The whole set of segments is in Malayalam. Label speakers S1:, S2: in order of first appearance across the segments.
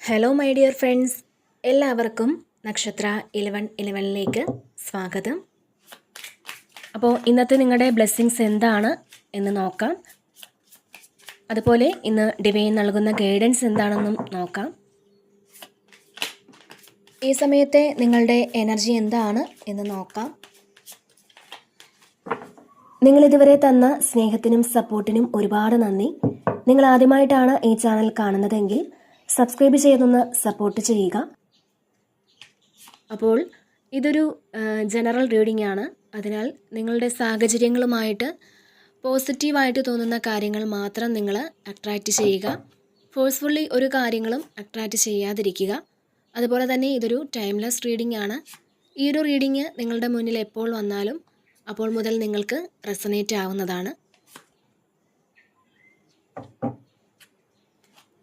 S1: ഹലോ മൈ ഡിയർ ഫ്രണ്ട്സ്, എല്ലാവർക്കും നക്ഷത്ര 1111ലേക്ക് സ്വാഗതം. അപ്പോൾ ഇന്നത്തെ നിങ്ങളുടെ ബ്ലെസ്സിങ്സ് എന്താണ് എന്ന് നോക്കാം. അതുപോലെ ഇന്ന് ഡിവൈൻ നൽകുന്ന ഗൈഡൻസ് എന്താണെന്നും നോക്കാം. ഈ സമയത്തെ നിങ്ങളുടെ എനർജി എന്താണ് എന്ന് നോക്കാം. നിങ്ങളിതുവരെ തന്ന സ്നേഹത്തിനും സപ്പോർട്ടിനും ഒരുപാട് നന്ദി. നിങ്ങൾ ആദ്യമായിട്ടാണ് ഈ ചാനൽ കാണുന്നതെങ്കിൽ സബ്സ്ക്രൈബ് ചെയ്തൊന്ന് സപ്പോർട്ട് ചെയ്യുക. അപ്പോൾ ഇതൊരു ജനറൽ റീഡിംഗ് ആണ്. അതിനാൽ നിങ്ങളുടെ സാഹചര്യങ്ങളുമായിട്ട് പോസിറ്റീവായിട്ട് തോന്നുന്ന കാര്യങ്ങൾ മാത്രം നിങ്ങൾ അട്രാക്റ്റ് ചെയ്യുക. ഫോഴ്സ്ഫുള്ളി ഒരു കാര്യങ്ങളും അട്രാക്റ്റ് ചെയ്യാതിരിക്കുക. അതുപോലെ തന്നെ ഇതൊരു ടൈംലെസ് റീഡിംഗ് ആണ്. ഈ ഒരു റീഡിംഗ് നിങ്ങളുടെ മുന്നിൽ എപ്പോൾ വന്നാലും അപ്പോൾ മുതൽ നിങ്ങൾക്ക് റെസൊനേറ്റ് ആവുന്നതാണ്.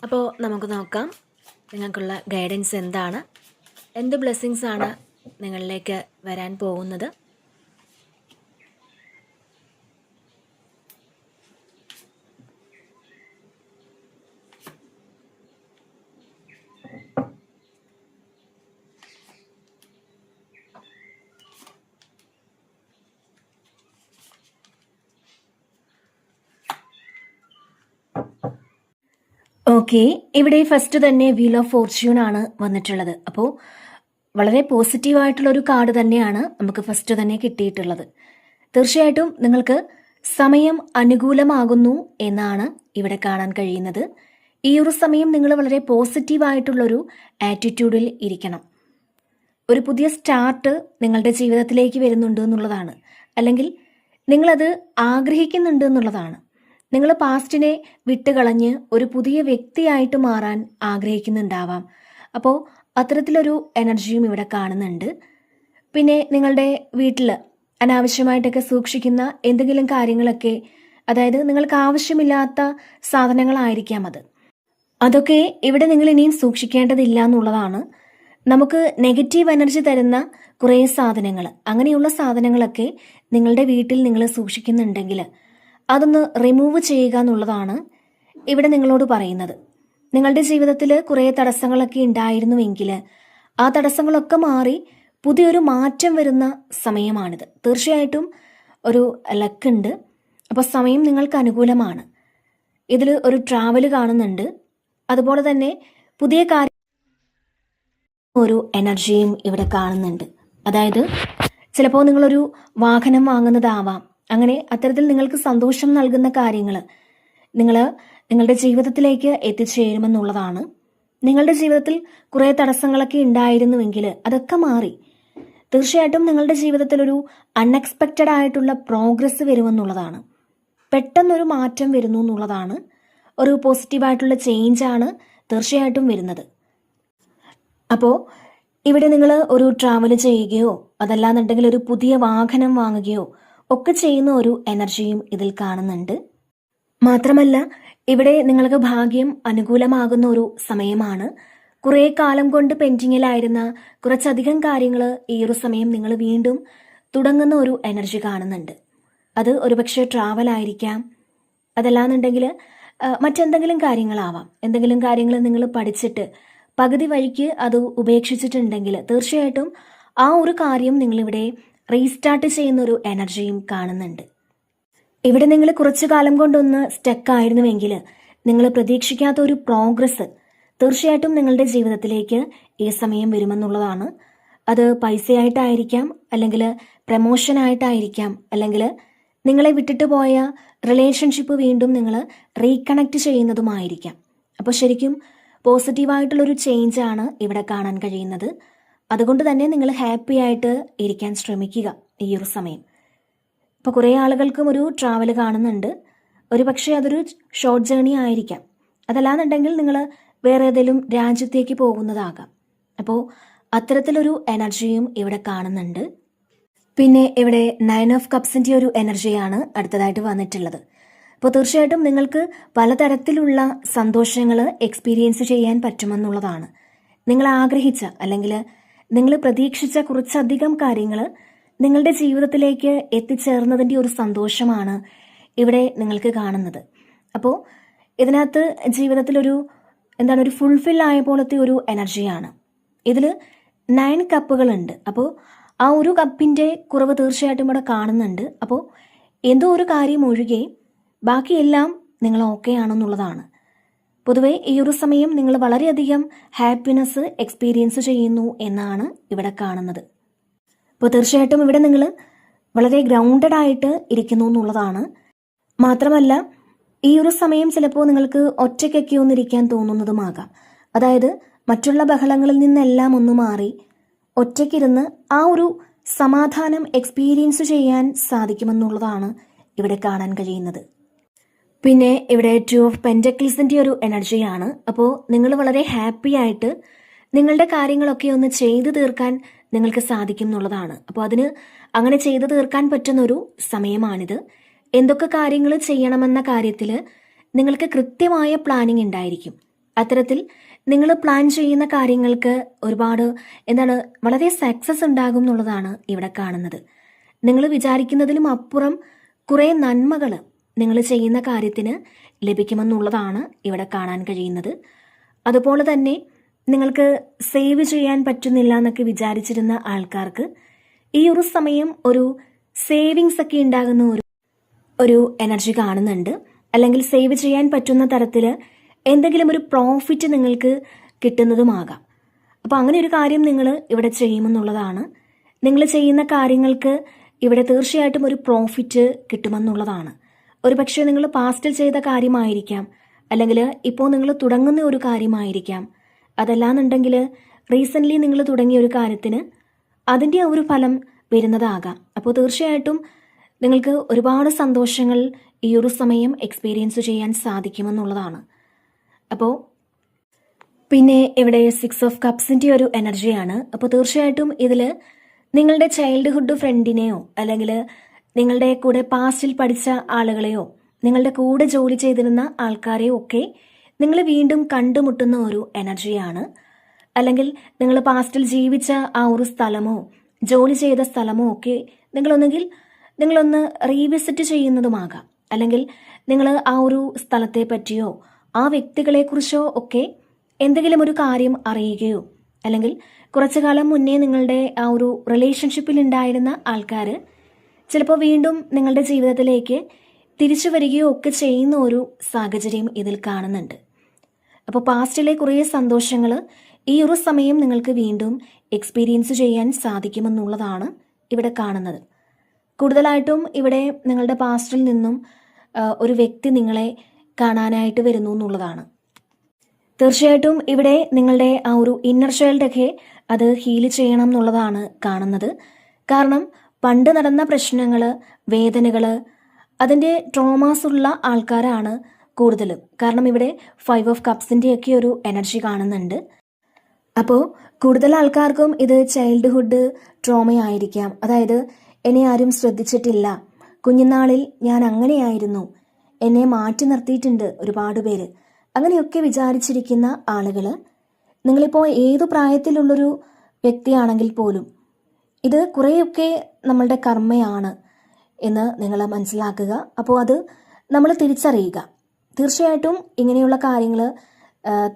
S1: അപ്പോൾ നമുക്ക് നോക്കാം നിങ്ങൾക്കുള്ള ഗൈഡൻസ് എന്താണ്, എന്ത് ബ്ലെസ്സിങ്സ് ആണ് നിങ്ങളിലേക്ക് വരാൻ പോകുന്നത്. ഓക്കെ, ഇവിടെ ഫസ്റ്റ് തന്നെ വീൽ ഓഫ് ഫോർച്യൂൺ ആണ് വന്നിട്ടുള്ളത്. അപ്പോൾ വളരെ പോസിറ്റീവായിട്ടുള്ളൊരു കാർഡ് തന്നെയാണ് നമുക്ക് ഫസ്റ്റ് തന്നെ കിട്ടിയിട്ടുള്ളത്. തീർച്ചയായിട്ടും നിങ്ങൾക്ക് സമയം അനുകൂലമാകുന്നു എന്നാണ് ഇവിടെ കാണാൻ കഴിയുന്നത്. ഈ ഒരു സമയം നിങ്ങൾ വളരെ പോസിറ്റീവായിട്ടുള്ളൊരു ആറ്റിറ്റ്യൂഡിൽ ഇരിക്കണം. ഒരു പുതിയ സ്റ്റാർട്ട് നിങ്ങളുടെ ജീവിതത്തിലേക്ക് വരുന്നുണ്ട് എന്നുള്ളതാണ്, അല്ലെങ്കിൽ നിങ്ങളത് ആഗ്രഹിക്കുന്നുണ്ട് എന്നുള്ളതാണ്. നിങ്ങൾ പാസ്റ്റിനെ വിട്ടുകളഞ്ഞ് ഒരു പുതിയ വ്യക്തിയായിട്ട് മാറാൻ ആഗ്രഹിക്കുന്നുണ്ടാവാം. അപ്പോൾ അത്തരത്തിലൊരു എനർജിയും ഇവിടെ കാണുന്നുണ്ട്. പിന്നെ നിങ്ങളുടെ വീട്ടിൽ അനാവശ്യമായിട്ടൊക്കെ സൂക്ഷിക്കുന്ന എന്തെങ്കിലും കാര്യങ്ങളൊക്കെ, അതായത് നിങ്ങൾക്ക് ആവശ്യമില്ലാത്ത സാധനങ്ങളായിരിക്കാം അതൊക്കെ ഇവിടെ നിങ്ങൾ ഇനിയും സൂക്ഷിക്കേണ്ടതില്ല എന്നുള്ളതാണ്. നമുക്ക് നെഗറ്റീവ് എനർജി തരുന്ന കുറേ സാധനങ്ങൾ, അങ്ങനെയുള്ള സാധനങ്ങളൊക്കെ നിങ്ങളുടെ വീട്ടിൽ നിങ്ങൾ സൂക്ഷിക്കുന്നുണ്ടെങ്കിൽ അതൊന്ന് റിമൂവ് ചെയ്യുക എന്നുള്ളതാണ് ഇവിടെ നിങ്ങളോട് പറയുന്നത്. നിങ്ങളുടെ ജീവിതത്തിൽ കുറേ തടസ്സങ്ങളൊക്കെ ഉണ്ടായിരുന്നുവെങ്കിൽ ആ തടസ്സങ്ങളൊക്കെ മാറി പുതിയൊരു മാറ്റം വരുന്ന സമയമാണിത്. തീർച്ചയായിട്ടും ഒരു ലക്കുണ്ട്. അപ്പോൾ സമയം നിങ്ങൾക്ക് അനുകൂലമാണ്. ഇതിൽ ഒരു ട്രാവൽ കാണുന്നുണ്ട്. അതുപോലെ തന്നെ പുതിയ കാര്യം ഒരു എനർജിയും ഇവിടെ കാണുന്നുണ്ട്. അതായത് ചിലപ്പോൾ നിങ്ങളൊരു വാഹനം വാങ്ങുന്നതാവാം. അങ്ങനെ അത്തരത്തിൽ നിങ്ങൾക്ക് സന്തോഷം നൽകുന്ന കാര്യങ്ങൾ നിങ്ങളുടെ ജീവിതത്തിലേക്ക് എത്തിച്ചേരുമെന്നുള്ളതാണ്. നിങ്ങളുടെ ജീവിതത്തിൽ കുറേ തടസ്സങ്ങളൊക്കെ ഉണ്ടായിരുന്നുവെങ്കിൽ അതൊക്കെ മാറി തീർച്ചയായിട്ടും നിങ്ങളുടെ ജീവിതത്തിൽ ഒരു അൺഎക്സ്പെക്റ്റഡ് ആയിട്ടുള്ള പ്രോഗ്രസ് വരുമെന്നുള്ളതാണ്. പെട്ടെന്നൊരു മാറ്റം വരുന്നു എന്നുള്ളതാണ്. ഒരു പോസിറ്റീവായിട്ടുള്ള ചേഞ്ചാണ് തീർച്ചയായിട്ടും വരുന്നത്. അപ്പോൾ ഇവിടെ നിങ്ങൾ ഒരു ട്രാവൽ ചെയ്യുകയോ അതല്ലാന്നുണ്ടെങ്കിൽ ഒരു പുതിയ വാഹനം വാങ്ങുകയോ ഒക്കെ ചെയ്യുന്ന ഒരു എനർജിയും ഇതിൽ കാണുന്നുണ്ട്. മാത്രമല്ല ഇവിടെ നിങ്ങൾക്ക് ഭാഗ്യം അനുകൂലമാകുന്ന ഒരു സമയമാണ്. കുറേ കാലം കൊണ്ട് പെൻഡിങ്ങിലായിരുന്ന കുറച്ചധികം കാര്യങ്ങൾ ഈ ഒരു സമയം നിങ്ങൾ വീണ്ടും തുടങ്ങുന്ന ഒരു എനർജി കാണുന്നുണ്ട്. അത് ഒരുപക്ഷെ ട്രാവൽ ആയിരിക്കാം, അതല്ലാന്നുണ്ടെങ്കിൽ മറ്റെന്തെങ്കിലും കാര്യങ്ങളാവാം. എന്തെങ്കിലും കാര്യങ്ങൾ നിങ്ങൾ പഠിച്ചിട്ട് പകുതി വഴിക്ക് അത് ഉപേക്ഷിച്ചിട്ടുണ്ടെങ്കിൽ തീർച്ചയായിട്ടും ആ ഒരു കാര്യം നിങ്ങളിവിടെ റീസ്റ്റാർട്ട് ചെയ്യുന്ന ഒരു എനർജിയും കാണുന്നുണ്ട്. ഇവിടെ നിങ്ങൾ കുറച്ചു കാലം കൊണ്ടൊന്ന് സ്റ്റക്കായിരുന്നുവെങ്കിൽ നിങ്ങൾ പ്രതീക്ഷിക്കാത്ത ഒരു പ്രോഗ്രസ് തീർച്ചയായിട്ടും നിങ്ങളുടെ ജീവിതത്തിലേക്ക് ഈ സമയം വരുമെന്നുള്ളതാണ്. അത് പൈസയായിട്ടായിരിക്കാം, അല്ലെങ്കിൽ പ്രമോഷനായിട്ടായിരിക്കാം, അല്ലെങ്കിൽ നിങ്ങളെ വിട്ടിട്ട് പോയ റിലേഷൻഷിപ്പ് വീണ്ടും നിങ്ങൾ റീകണക്ട് ചെയ്യുന്നതുമായിരിക്കാം. അപ്പോൾ ശരിക്കും പോസിറ്റീവായിട്ടുള്ളൊരു ചേഞ്ചാണ് ഇവിടെ കാണാൻ കഴിയുന്നത്. അതുകൊണ്ട് തന്നെ നിങ്ങൾ ഹാപ്പി ആയിട്ട് ഇരിക്കാൻ ശ്രമിക്കുക ഈ ഒരു സമയം. ഇപ്പോൾ കുറേ ആളുകൾക്കും ഒരു ട്രാവൽ കാണുന്നുണ്ട്. ഒരു പക്ഷേ അതൊരു ഷോർട്ട് ജേർണി ആയിരിക്കാം, അതല്ലാന്നുണ്ടെങ്കിൽ നിങ്ങൾ വേറെ ഏതെങ്കിലും രാജ്യത്തേക്ക് പോകുന്നതാകാം. അപ്പോൾ അത്തരത്തിലൊരു എനർജിയും ഇവിടെ കാണുന്നുണ്ട്. പിന്നെ ഇവിടെ 9 ഓഫ് കപ്സിൻ്റെ ഒരു എനർജിയാണ് അടുത്തതായിട്ട് വന്നിട്ടുള്ളത്. അപ്പോൾ തീർച്ചയായിട്ടും നിങ്ങൾക്ക് പലതരത്തിലുള്ള സന്തോഷങ്ങൾ എക്സ്പീരിയൻസ് ചെയ്യാൻ പറ്റുമെന്നുള്ളതാണ്. നിങ്ങൾ ആഗ്രഹിച്ച അല്ലെങ്കിൽ നിങ്ങൾ പ്രതീക്ഷിച്ച കുറച്ചധികം കാര്യങ്ങൾ നിങ്ങളുടെ ജീവിതത്തിലേക്ക് എത്തിച്ചേർന്നതിൻ്റെ ഒരു സന്തോഷമാണ് ഇവിടെ നിങ്ങൾക്ക് കാണുന്നത്. അപ്പോൾ ഇതിനകത്ത് ജീവിതത്തിലൊരു എന്താണ് ഒരു ഫുൾഫിൽ ആയ പോലത്തെ ഒരു എനർജിയാണ്. ഇതിൽ 9 കപ്പുകളുണ്ട്. അപ്പോൾ ആ ഒരു കപ്പിൻ്റെ കുറവ് തീർച്ചയായിട്ടും ഇവിടെ കാണുന്നുണ്ട്. അപ്പോൾ എന്തോ ഒരു കാര്യം ഒഴികെ ബാക്കിയെല്ലാം നിങ്ങൾ ഓക്കെ ആണെന്നുള്ളതാണ്. പൊതുവേ ഈ ഒരു സമയം നിങ്ങൾ വളരെയധികം ഹാപ്പിനെസ് എക്സ്പീരിയൻസ് ചെയ്യുന്നു എന്നാണ് ഇവിടെ കാണുന്നത്. അപ്പോൾ തീർച്ചയായിട്ടും ഇവിടെ നിങ്ങൾ വളരെ ഗ്രൗണ്ടഡ് ആയിട്ട് ഇരിക്കുന്നു എന്നുള്ളതാണ്. മാത്രമല്ല ഈ ഒരു സമയം ചിലപ്പോൾ നിങ്ങൾക്ക് ഒറ്റയ്ക്കൊക്കെ ഒന്നിരിക്കാൻ തോന്നുന്നതുമാകാം. അതായത് മറ്റുള്ള ബഹളങ്ങളിൽ നിന്നെല്ലാം ഒന്ന് മാറി ഒറ്റയ്ക്കിരുന്ന് ആ ഒരു സമാധാനം എക്സ്പീരിയൻസ് ചെയ്യാൻ സാധിക്കുമെന്നുള്ളതാണ് ഇവിടെ കാണാൻ കഴിയുന്നത്. പിന്നെ ഇവിടെ 2 ഓഫ് പെൻറ്റക്കിൾസിൻ്റെ ഒരു എനർജിയാണ്. അപ്പോൾ നിങ്ങൾ വളരെ ഹാപ്പി ആയിട്ട് നിങ്ങളുടെ കാര്യങ്ങളൊക്കെ ഒന്ന് ചെയ്തു തീർക്കാൻ നിങ്ങൾക്ക് സാധിക്കും എന്നുള്ളതാണ്. അപ്പോൾ അതിന് അങ്ങനെ ചെയ്തു തീർക്കാൻ പറ്റുന്നൊരു സമയമാണിത്. എന്തൊക്കെ കാര്യങ്ങൾ ചെയ്യണമെന്ന കാര്യത്തിൽ നിങ്ങൾക്ക് കൃത്യമായ പ്ലാനിങ് ഉണ്ടായിരിക്കും. അത്തരത്തിൽ നിങ്ങൾ പ്ലാൻ ചെയ്യുന്ന കാര്യങ്ങൾക്ക് ഒരുപാട് വളരെ സക്സസ് ഉണ്ടാകും എന്നുള്ളതാണ് ഇവിടെ കാണുന്നത്. നിങ്ങൾ വിചാരിക്കുന്നതിലും അപ്പുറം കുറേ നന്മകൾ നിങ്ങൾ ചെയ്യുന്ന കാര്യത്തിന് ലഭിക്കുമെന്നുള്ളതാണ് ഇവിടെ കാണാൻ കഴിയുന്നത്. അതുപോലെ തന്നെ നിങ്ങൾക്ക് സേവ് ചെയ്യാൻ പറ്റുന്നില്ല എന്നൊക്കെ വിചാരിച്ചിരുന്ന ആൾക്കാർക്ക് ഈ ഒരു സമയം ഒരു സേവിങ്സ് ഒക്കെ ഉണ്ടാകുന്ന ഒരു എനർജി കാണുന്നുണ്ട്. അല്ലെങ്കിൽ സേവ് ചെയ്യാൻ പറ്റുന്ന തരത്തിൽ എന്തെങ്കിലും ഒരു പ്രോഫിറ്റ് നിങ്ങൾക്ക് കിട്ടുന്നതുമാകാം. അപ്പോൾ അങ്ങനെ ഒരു കാര്യം നിങ്ങൾ ഇവിടെ ചെയ്യുമെന്നുള്ളതാണ്. നിങ്ങൾ ചെയ്യുന്ന കാര്യങ്ങൾക്ക് ഇവിടെ തീർച്ചയായിട്ടും ഒരു പ്രോഫിറ്റ് കിട്ടുമെന്നുള്ളതാണ്. ഒരു പക്ഷേ നിങ്ങൾ പാസ്റ്റിൽ ചെയ്ത കാര്യമായിരിക്കാം, അല്ലെങ്കിൽ ഇപ്പോൾ നിങ്ങൾ തുടങ്ങുന്ന ഒരു കാര്യമായിരിക്കാം. അതല്ലാന്നുണ്ടെങ്കിൽ റീസെൻ്റ്ലി നിങ്ങൾ തുടങ്ങിയ ഒരു കാര്യത്തിന് അതിൻ്റെ ഒരു ഫലം വരുന്നതാകാം. അപ്പോൾ തീർച്ചയായിട്ടും നിങ്ങൾക്ക് ഒരുപാട് സന്തോഷങ്ങൾ ഈ ഒരു സമയം എക്സ്പീരിയൻസ് ചെയ്യാൻ സാധിക്കുമെന്നുള്ളതാണ്. അപ്പോൾ പിന്നെ ഇവിടെ 6 ഓഫ് കപ്സിൻ്റെ ഒരു എനർജിയാണ്. അപ്പോൾ തീർച്ചയായിട്ടും ഇതിൽ നിങ്ങളുടെ ചൈൽഡ്ഹുഡ് ഫ്രണ്ടിനെയോ അല്ലെങ്കിൽ നിങ്ങളുടെ കൂടെ പാസ്റ്റിൽ പഠിച്ച ആളുകളെയോ നിങ്ങളുടെ കൂടെ ജോലി ചെയ്തിരുന്ന ആൾക്കാരെയോ ഒക്കെ നിങ്ങൾ വീണ്ടും കണ്ടുമുട്ടുന്ന ഒരു എനർജിയാണ്. അല്ലെങ്കിൽ നിങ്ങൾ പാസ്റ്റിൽ ജീവിച്ച ആ ഒരു സ്ഥലമോ ജോലി ചെയ്ത സ്ഥലമോ ഒക്കെ നിങ്ങളൊന്ന് റീവിസിറ്റ് ചെയ്യുന്നതുമാകാം. അല്ലെങ്കിൽ നിങ്ങൾ ആ ഒരു സ്ഥലത്തെ പറ്റിയോ ആ വ്യക്തികളെക്കുറിച്ചോ ഒക്കെ എന്തെങ്കിലും ഒരു കാര്യം അറിയുകയോ, അല്ലെങ്കിൽ കുറച്ചു കാലം മുന്നേ നിങ്ങളുടെ ആ ഒരു റിലേഷൻഷിപ്പിൽ ഉണ്ടായിരുന്ന ആൾക്കാർ ചിലപ്പോൾ വീണ്ടും നിങ്ങളുടെ ജീവിതത്തിലേക്ക് തിരിച്ചു വരികയോ ഒക്കെ ചെയ്യുന്ന ഒരു സാഹചര്യം ഇതിൽ കാണുന്നുണ്ട്. അപ്പോൾ പാസ്റ്റിലെ കുറേ സന്തോഷങ്ങൾ ഈ ഒരു സമയം നിങ്ങൾക്ക് വീണ്ടും എക്സ്പീരിയൻസ് ചെയ്യാൻ സാധിക്കുമെന്നുള്ളതാണ് ഇവിടെ കാണുന്നത്. കൂടുതലായിട്ടും ഇവിടെ നിങ്ങളുടെ പാസ്റ്റിൽ നിന്നും ഒരു വ്യക്തി നിങ്ങളെ കാണാനായിട്ട് വരുന്നു എന്നുള്ളതാണ്. തീർച്ചയായിട്ടും ഇവിടെ നിങ്ങളുടെ ആ ഒരു ഇന്നർ ചൈൽഡൊക്കെ അത് ഹീൽ ചെയ്യണം എന്നുള്ളതാണ് കാണുന്നത്. കാരണം പണ്ട് നടന്ന പ്രശ്നങ്ങൾ, വേദനകൾ, അതിൻ്റെ ട്രോമാസ് ഉള്ള ആൾക്കാരാണ് കൂടുതലും. കാരണം ഇവിടെ 5 ഓഫ് കപ്സിൻ്റെയൊക്കെ ഒരു എനർജി കാണുന്നുണ്ട്. അപ്പോൾ കൂടുതൽ ആൾക്കാർക്കും ഇത് ചൈൽഡ്ഹുഡ് ട്രോമയായിരിക്കാം. അതായത് എന്നെ ആരും ശ്രദ്ധിച്ചിട്ടില്ല, കുഞ്ഞുനാളിൽ ഞാൻ അങ്ങനെയായിരുന്നു, എന്നെ മാറ്റി നിർത്തിയിട്ടുണ്ട് ഒരുപാട് പേര്, അങ്ങനെയൊക്കെ വിചാരിച്ചിരിക്കുന്ന ആളുകൾ, നിങ്ങളിപ്പോൾ ഏതു പ്രായത്തിലുള്ളൊരു വ്യക്തിയാണെങ്കിൽ പോലും ഇത് കുറേയൊക്കെ നമ്മളുടെ കർമ്മയാണ് എന്ന് നിങ്ങൾ മനസ്സിലാക്കുക. അപ്പോൾ അത് നമ്മൾ തിരിച്ചറിയുക. തീർച്ചയായിട്ടും ഇങ്ങനെയുള്ള കാര്യങ്ങൾ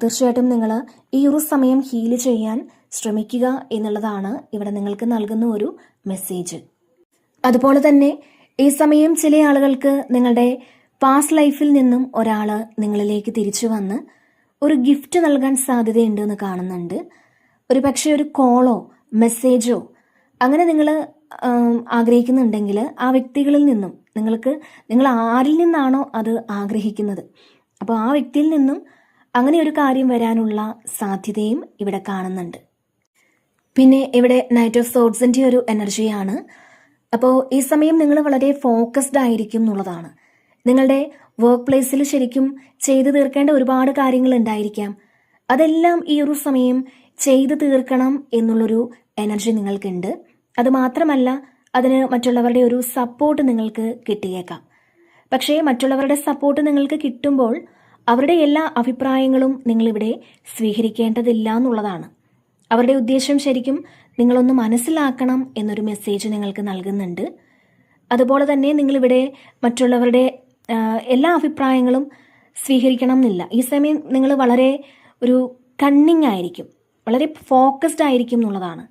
S1: തീർച്ചയായിട്ടും നിങ്ങൾ ഈ ഒരു സമയം ഹീൽ ചെയ്യാൻ ശ്രമിക്കുക എന്നുള്ളതാണ് ഇവിടെ നിങ്ങൾക്ക് നൽകുന്ന ഒരു മെസ്സേജ്. അതുപോലെ തന്നെ ഈ സമയം ചില ആളുകൾക്ക് നിങ്ങളുടെ പാസ്റ്റ് ലൈഫിൽ നിന്നും ഒരാൾ നിങ്ങളിലേക്ക് തിരിച്ചു വന്ന് ഒരു ഗിഫ്റ്റ് നൽകാൻ സാധ്യതയുണ്ട് എന്ന് കാണുന്നുണ്ട്. ഒരു പക്ഷേ ഒരു കോളോ മെസ്സേജോ അങ്ങനെ നിങ്ങൾ ആഗ്രഹിക്കുന്നുണ്ടെങ്കിൽ ആ വ്യക്തികളിൽ നിന്നും നിങ്ങൾ ആരിൽ നിന്നാണോ അത് ആഗ്രഹിക്കുന്നത്, അപ്പോൾ ആ വ്യക്തിയിൽ നിന്നും അങ്ങനെ ഒരു കാര്യം വരാനുള്ള സാധ്യതയും ഇവിടെ കാണുന്നുണ്ട്. പിന്നെ ഇവിടെ നൈറ്റ് ഓഫ് സോഡ്സിൻ്റെ ഒരു എനർജിയാണ്. അപ്പോൾ ഈ സമയം നിങ്ങൾ വളരെ ഫോക്കസ്ഡ് ആയിരിക്കും എന്നുള്ളതാണ്. നിങ്ങളുടെ വർക്ക് പ്ലേസിൽ ശരിക്കും ചെയ്തു തീർക്കേണ്ട ഒരുപാട് കാര്യങ്ങൾ ഉണ്ടായിരിക്കാം. അതെല്ലാം ഈ ഒരു സമയം ചെയ്തു തീർക്കണം എന്നുള്ളൊരു എനർജി നിങ്ങൾക്കുണ്ട്. അത് മാത്രമല്ല, അതിന് മറ്റുള്ളവരുടെ ഒരു സപ്പോർട്ട് നിങ്ങൾക്ക് കിട്ടിയേക്കാം. പക്ഷേ മറ്റുള്ളവരുടെ സപ്പോർട്ട് നിങ്ങൾക്ക് കിട്ടുമ്പോൾ അവരുടെ എല്ലാ അഭിപ്രായങ്ങളും നിങ്ങളിവിടെ സ്വീകരിക്കേണ്ടതില്ല എന്നുള്ളതാണ്. അവരുടെ ഉദ്ദേശം ശരിക്കും നിങ്ങളൊന്ന് മനസ്സിലാക്കണം എന്നൊരു മെസ്സേജ് നിങ്ങൾക്ക് നൽകുന്നുണ്ട്. അതുപോലെ തന്നെ നിങ്ങളിവിടെ മറ്റുള്ളവരുടെ എല്ലാ അഭിപ്രായങ്ങളും സ്വീകരിക്കണം എന്നില്ല. ഈ സമയം നിങ്ങൾ വളരെ ഒരു കണ്ണിങ് ആയിരിക്കും, വളരെ ഫോക്കസ്ഡ് ആയിരിക്കും എന്നുള്ളതാണ്.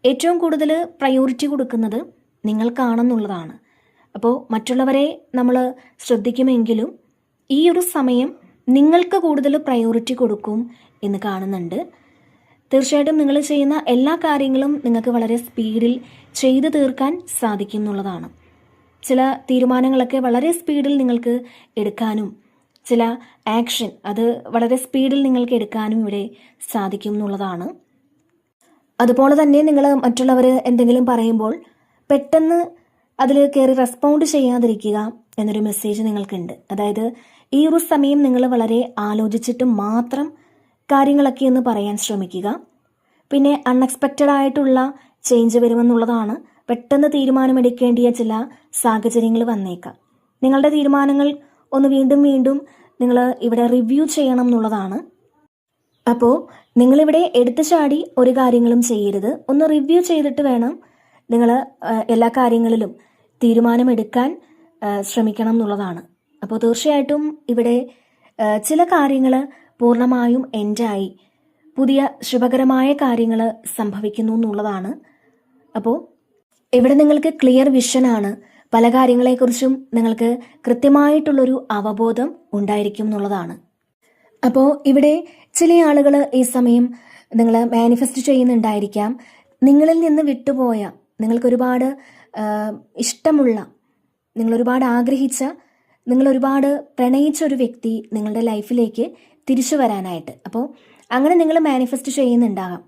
S1: ഏറ്റവും കൂടുതൽ പ്രയോറിറ്റി കൊടുക്കുന്നത് നിങ്ങൾക്കാണെന്നുള്ളതാണ്. അപ്പോൾ മറ്റുള്ളവരെ നമ്മൾ ശ്രദ്ധിക്കുമെങ്കിലും ഈ ഒരു സമയം നിങ്ങൾക്ക് കൂടുതൽ പ്രയോറിറ്റി കൊടുക്കും എന്ന് കാണുന്നുണ്ട്. തീർച്ചയായിട്ടും നിങ്ങൾ ചെയ്യുന്ന എല്ലാ കാര്യങ്ങളും നിങ്ങൾക്ക് വളരെ സ്പീഡിൽ ചെയ്തു തീർക്കാൻ സാധിക്കും എന്നുള്ളതാണ്. ചില തീരുമാനങ്ങളൊക്കെ വളരെ സ്പീഡിൽ നിങ്ങൾക്ക് എടുക്കാനും ചില ആക്ഷൻ അത് വളരെ സ്പീഡിൽ നിങ്ങൾക്ക് എടുക്കാനും ഇവിടെ സാധിക്കും എന്നുള്ളതാണ്. അതുപോലെ തന്നെ നിങ്ങൾ മറ്റുള്ളവർ എന്തെങ്കിലും പറയുമ്പോൾ പെട്ടെന്ന് അതിൽ കയറി റെസ്പോണ്ട് ചെയ്യാതിരിക്കുക എന്നൊരു മെസ്സേജ് നിങ്ങൾക്കുണ്ട്. അതായത് ഈ ഒരു സമയം നിങ്ങൾ വളരെ ആലോചിച്ചിട്ട് മാത്രം കാര്യങ്ങളൊക്കെ ഒന്ന് പറയാൻ ശ്രമിക്കുക. പിന്നെ അൺഎക്സ്പെക്റ്റഡ് ആയിട്ടുള്ള ചേഞ്ച് വരുമെന്നുള്ളതാണ്. പെട്ടെന്ന് തീരുമാനമെടുക്കേണ്ടിയ ചില സാഹചര്യങ്ങൾ വന്നേക്കാം. നിങ്ങളുടെ തീരുമാനങ്ങൾ ഒന്ന് വീണ്ടും വീണ്ടും നിങ്ങൾ ഇവിടെ റിവ്യൂ ചെയ്യണം എന്നുള്ളതാണ്. അപ്പോൾ നിങ്ങളിവിടെ എടുത്തു ചാടി ഒരു കാര്യങ്ങളും ചെയ്യരുത്. ഒന്ന് റിവ്യൂ ചെയ്തിട്ട് വേണം നിങ്ങൾ എല്ലാ കാര്യങ്ങളിലും തീരുമാനമെടുക്കാൻ ശ്രമിക്കണം എന്നുള്ളതാണ്. അപ്പോൾ തീർച്ചയായിട്ടും ഇവിടെ ചില കാര്യങ്ങൾ പൂർണ്ണമായും എൻഡായി പുതിയ ശുഭകരമായ കാര്യങ്ങൾ സംഭവിക്കുന്നു എന്നുള്ളതാണ്. അപ്പോൾ ഇവിടെ നിങ്ങൾക്ക് ക്ലിയർ വിഷനാണ്. പല കാര്യങ്ങളെക്കുറിച്ചും നിങ്ങൾക്ക് കൃത്യമായിട്ടുള്ളൊരു അവബോധം ഉണ്ടായിരിക്കും എന്നുള്ളതാണ്. അപ്പോൾ ഇവിടെ ചില ആളുകൾ ഈ സമയം നിങ്ങൾ മാനിഫെസ്റ്റ് ചെയ്യുന്നുണ്ടായിരിക്കാം. നിങ്ങളിൽ നിന്ന് വിട്ടുപോയ, നിങ്ങൾക്കൊരുപാട് ഇഷ്ടമുള്ള, നിങ്ങളൊരുപാട് ആഗ്രഹിച്ച, നിങ്ങളൊരുപാട് പ്രണയിച്ച ഒരു വ്യക്തി നിങ്ങളുടെ ലൈഫിലേക്ക് തിരിച്ചു വരാനായിട്ട്. അപ്പോൾ അങ്ങനെ നിങ്ങൾ മാനിഫെസ്റ്റ് ചെയ്യുന്നുണ്ടാകാം.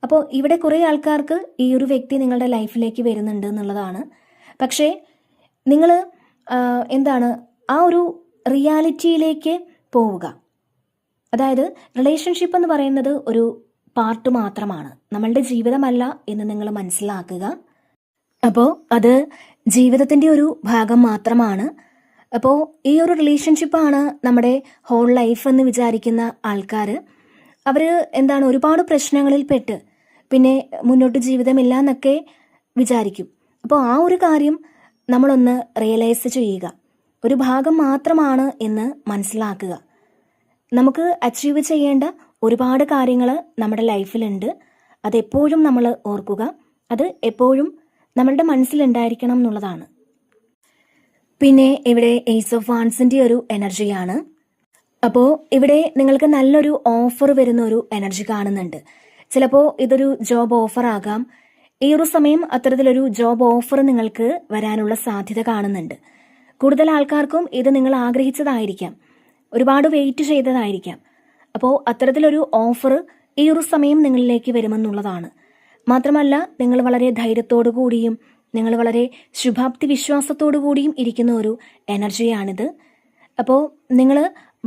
S1: അപ്പോൾ ഇവിടെ കുറേ ആൾക്കാർക്ക് ഈ ഒരു വ്യക്തി നിങ്ങളുടെ ലൈഫിലേക്ക് വരുന്നുണ്ട് എന്നുള്ളതാണ്. പക്ഷേ നിങ്ങൾ എന്താണ് ആ ഒരു റിയാലിറ്റിയിലേക്ക് പോവുക. അതായത് റിലേഷൻഷിപ്പ് എന്ന് പറയുന്നത് ഒരു പാർട്ട് മാത്രമാണ്, നമ്മളുടെ ജീവിതമല്ല എന്ന് നിങ്ങൾ മനസ്സിലാക്കുക. അപ്പോൾ അത് ജീവിതത്തിൻ്റെ ഒരു ഭാഗം മാത്രമാണ്. അപ്പോൾ ഈ ഒരു റിലേഷൻഷിപ്പാണ് നമ്മുടെ ഹോൾ ലൈഫ് എന്ന് വിചാരിക്കുന്ന ആൾക്കാർ, അവർ എന്താണ് ഒരുപാട് പ്രശ്നങ്ങളിൽ പെട്ട് പിന്നെ മുന്നോട്ട് ജീവിതമില്ല എന്നൊക്കെ വിചാരിക്കും. അപ്പോൾ ആ ഒരു കാര്യം നമ്മളൊന്ന് റിയലൈസ് ചെയ്യുക. ഒരു ഭാഗം മാത്രമാണ് എന്ന് മനസ്സിലാക്കുക. നമുക്ക് അച്ചീവ് ചെയ്യേണ്ട ഒരുപാട് കാര്യങ്ങൾ നമ്മുടെ ലൈഫിലുണ്ട്. അതെപ്പോഴും നമ്മൾ ഓർക്കുക. അത് എപ്പോഴും നമ്മളുടെ മനസ്സിലുണ്ടായിരിക്കണം എന്നുള്ളതാണ്. പിന്നെ ഇവിടെ ഏസ് ഓഫ് വാൻസിൻ്റെ ഒരു എനർജിയാണ്. അപ്പോൾ ഇവിടെ നിങ്ങൾക്ക് നല്ലൊരു ഓഫർ വരുന്ന ഒരു എനർജി കാണുന്നുണ്ട്. ചിലപ്പോൾ ഇതൊരു ജോബ് ഓഫർ ആകാം. ഈ ഒരു സമയം അത്തരത്തിലൊരു ജോബ് ഓഫർ നിങ്ങൾക്ക് വരാനുള്ള സാധ്യത കാണുന്നുണ്ട്. കൂടുതൽ ആൾക്കാർക്കും ഇത് നിങ്ങൾ ആഗ്രഹിച്ചതായിരിക്കാം, ഒരുപാട് വെയിറ്റ് ചെയ്തതായിരിക്കാം. അപ്പോൾ അത്തരത്തിലൊരു ഓഫർ ഈ ഒരു സമയം നിങ്ങളിലേക്ക് വരുമെന്നുള്ളതാണ്. മാത്രമല്ല നിങ്ങൾ വളരെ ധൈര്യത്തോടു കൂടിയും നിങ്ങൾ വളരെ ശുഭാപ്തി വിശ്വാസത്തോടു കൂടിയും ഇരിക്കുന്ന ഒരു എനർജിയാണിത്. അപ്പോൾ നിങ്ങൾ